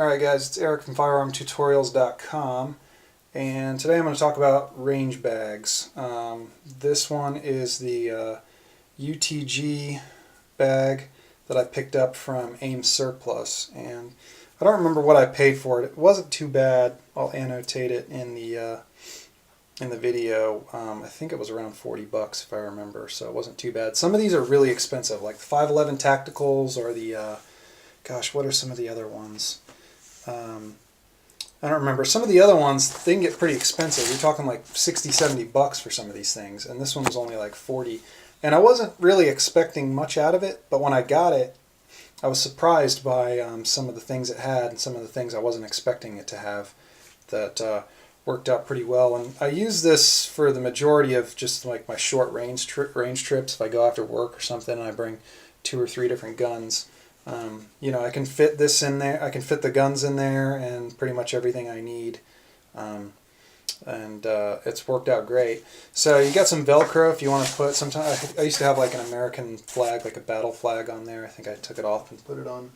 Alright guys, it's Eric from firearmtutorials.com, and today I'm going to talk about range bags. This one is the UTG bag that I picked up from AIMsurplus, and I don't remember what I paid for it. It wasn't too bad. I'll annotate it in the video. I think it was around 40 bucks if I remember, so it wasn't too bad. Some of these are really expensive, like the 511 Tacticals or the gosh, what are some of the other ones? I don't remember. Some of the other ones, they can get pretty expensive. You're talking like 60, 70 bucks for some of these things, and this one was only like 40. And I wasn't really expecting much out of it, but when I got it, I was surprised by some of the things it had and some of the things I wasn't expecting it to have that worked out pretty well. And I use this for the majority of just like my short range trips. If I go after work or something and I bring 2 or 3 different guns, you know, I can fit this in there. I can fit the guns in there and pretty much everything I need. It's worked out great. So you got some Velcro if you want to put. Sometimes I used to have like an American flag, like a battle flag on there. I think I took it off and put it on.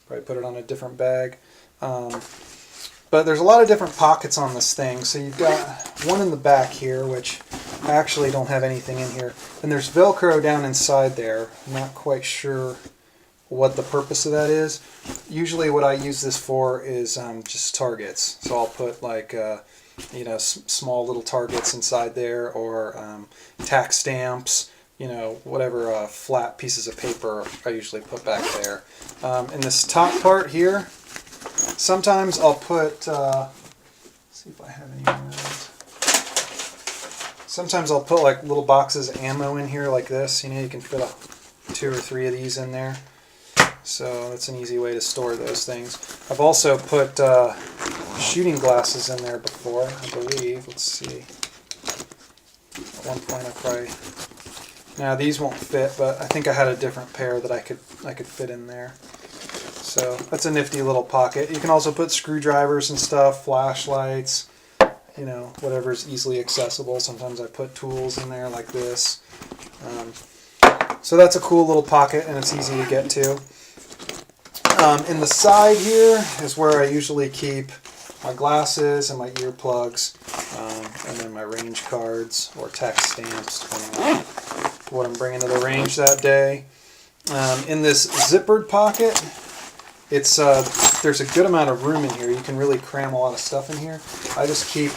Probably put it on a different bag. But there's a lot of different pockets on this thing. So you've got one in the back here, which I actually don't have anything in here. And there's Velcro down inside there. I'm not quite sure what the purpose of that is. Usually what I use this for is just targets. So I'll put like you know, small little targets inside there, or tax stamps, you know, whatever flat pieces of paper I usually put back there. In this top part here, sometimes I'll put, let's see if I have any of those. Sometimes I'll put like little boxes of ammo in here like this. You know, you can fit 2 or 3 of these in there. So that's an easy way to store those things. I've also put shooting glasses in there before, I believe. Let's see. At one point I probably... Now these won't fit, but I think I had a different pair that I could fit in there. So that's a nifty little pocket. You can also put screwdrivers and stuff, flashlights, you know, whatever's easily accessible. Sometimes I put tools in there like this. So that's a cool little pocket, and it's easy to get to. In the side here is where I usually keep my glasses and my earplugs, and then my range cards or tax stamps, depending on what I'm bringing to the range that day. In this zippered pocket, it's there's a good amount of room in here. You can really cram a lot of stuff in here. I just keep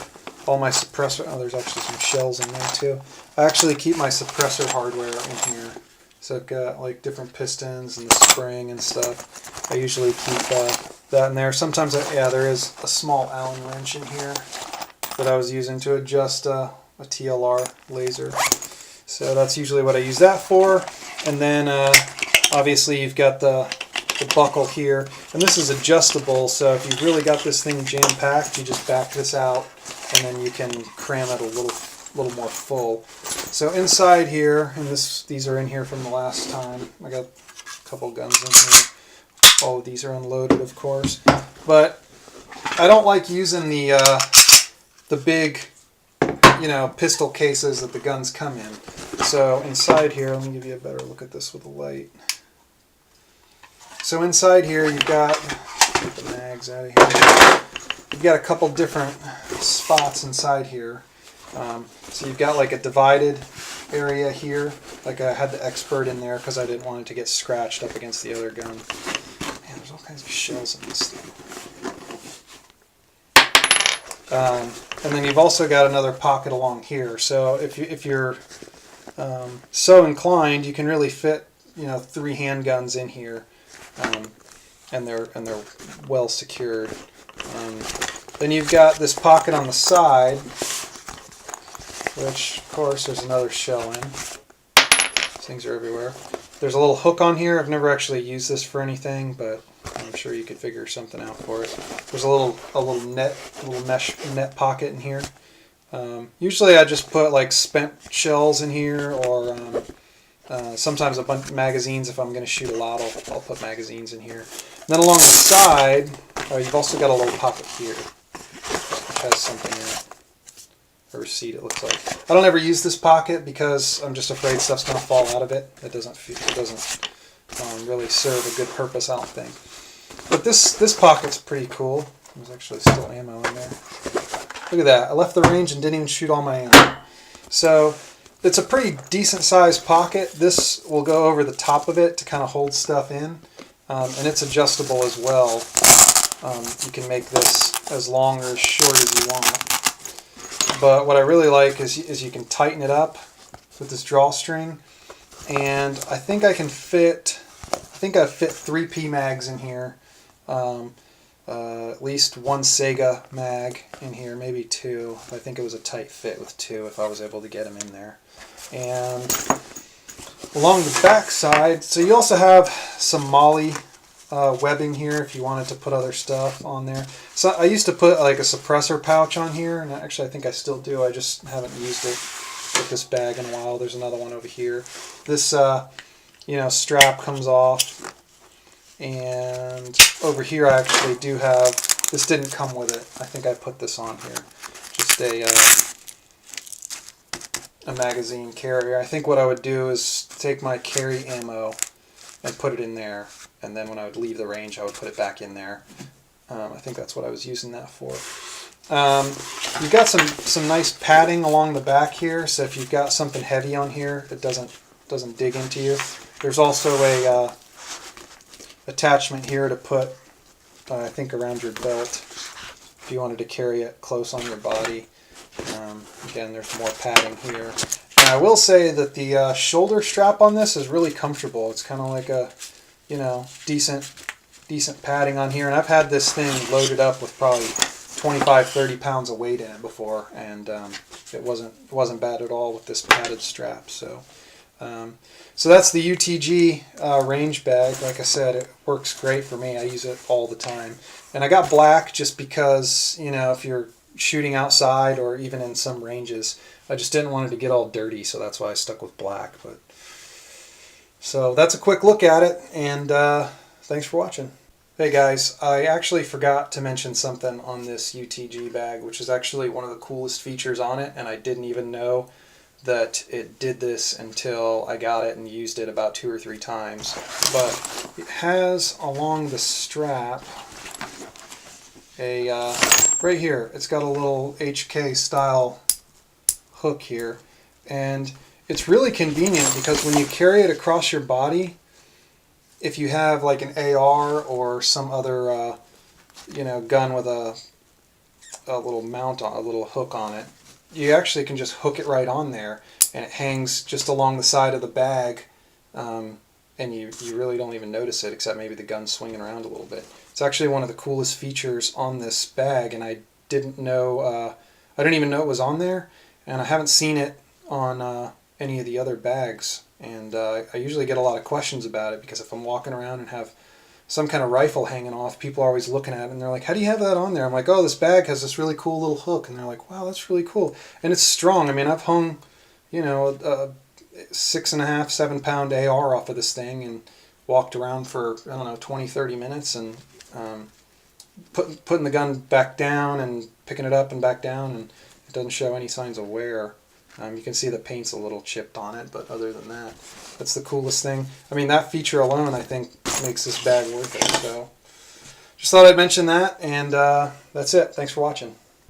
all my suppressor... Oh, there's actually some shells in there too. I actually keep my suppressor hardware in here. So I've got like different pistons and the spring and stuff. I usually keep that in there. Sometimes, there is a small Allen wrench in here that I was using to adjust a TLR laser. So that's usually what I use that for. And then obviously you've got the buckle here. And this is adjustable, so if you've really got this thing jam-packed, you just back this out and then you can cram it a little more full. So inside here, and these are in here from the last time. I got a couple guns in here. All of these are unloaded, of course. But I don't like using the big, you know, pistol cases that the guns come in. So inside here, let me give you a better look at this with the light. So inside here, you've got, get the mags out of here. You've got a couple different spots inside here. So you've got like a divided area here. Like I had the Expert in there because I didn't want it to get scratched up against the other gun. Man, there's all kinds of shells in this thing. And then you've also got another pocket along here. So if you're so inclined, you can really fit, you know, 3 handguns in here, and they're well secured. Then you've got this pocket on the side, which, of course, there's another shell in. These things are everywhere. There's a little hook on here. I've never actually used this for anything, but I'm sure you could figure something out for it. There's a little mesh net pocket in here. Usually I just put like spent shells in here, or sometimes a bunch of magazines. If I'm going to shoot a lot, I'll put magazines in here. And then along the side, you've also got a little pocket here, which has something in it. A receipt, it looks like. I don't ever use this pocket because I'm just afraid stuff's going to fall out of it. It doesn't really serve a good purpose, I don't think. But this pocket's pretty cool. There's actually still ammo in there. Look at that. I left the range and didn't even shoot all my ammo. So it's a pretty decent sized pocket. This will go over the top of it to kind of hold stuff in. And it's adjustable as well. You can make this as long or as short as you want. But what I really like is you can tighten it up with this drawstring. And I think I fit 3 PMags in here. At least one Sega mag in here, maybe 2. I think it was a tight fit with 2 if I was able to get them in there. And along the back side, so you also have some MOLLE webbing here if you wanted to put other stuff on there. So I used to put like a suppressor pouch on here, and actually I think I still do. I just haven't used it with this bag in a while. There's another one over here. This strap comes off. And over here I actually do have, this didn't come with it. I think I put this on here. Just a magazine carrier. I think what I would do is take my carry ammo and put it in there. And then when I would leave the range, I would put it back in there. I think that's what I was using that for. You've got some nice padding along the back here. So if you've got something heavy on here, it doesn't dig into you. There's also a attachment here to put, I think, around your belt if you wanted to carry it close on your body. Again, there's more padding here. And I will say that the shoulder strap on this is really comfortable. It's kind of like a, decent padding on here. And I've had this thing loaded up with probably 25-30 pounds of weight in it before, and it wasn't bad at all with this padded strap. So that's the UTG range bag. Like I said, it works great for me. I use it all the time. And I got black just because, if you're shooting outside or even in some ranges, I just didn't want it to get all dirty, so that's why I stuck with black. So that's a quick look at it, and thanks for watching. Hey guys, I actually forgot to mention something on this UTG bag, which is actually one of the coolest features on it, and I didn't even know that it did this until I got it and used it about 2 or 3 times. But it has along the strap right here, it's got a little HK style hook here, and it's really convenient because when you carry it across your body, if you have like an AR or some other gun with a little mount on, a little hook on it, you actually can just hook it right on there, and it hangs just along the side of the bag, and you really don't even notice it, except maybe the gun swinging around a little bit. It's actually one of the coolest features on this bag, and I didn't know, I didn't even know it was on there, and I haven't seen it on any of the other bags. And I usually get a lot of questions about it, because if I'm walking around and have some kind of rifle hanging off, people are always looking at it and they're like, how do you have that on there? I'm like, oh, this bag has this really cool little hook. And they're like, wow, that's really cool. And it's strong. I mean, I've hung, a 6.5, 7 pound AR off of this thing and walked around for, 20, 30 minutes and putting the gun back down and picking it up and back down, and it doesn't show any signs of wear. You can see the paint's a little chipped on it, but other than that, that's the coolest thing. I mean, that feature alone, I think, makes this bag worth it. So just thought I'd mention that, and that's it. Thanks for watching.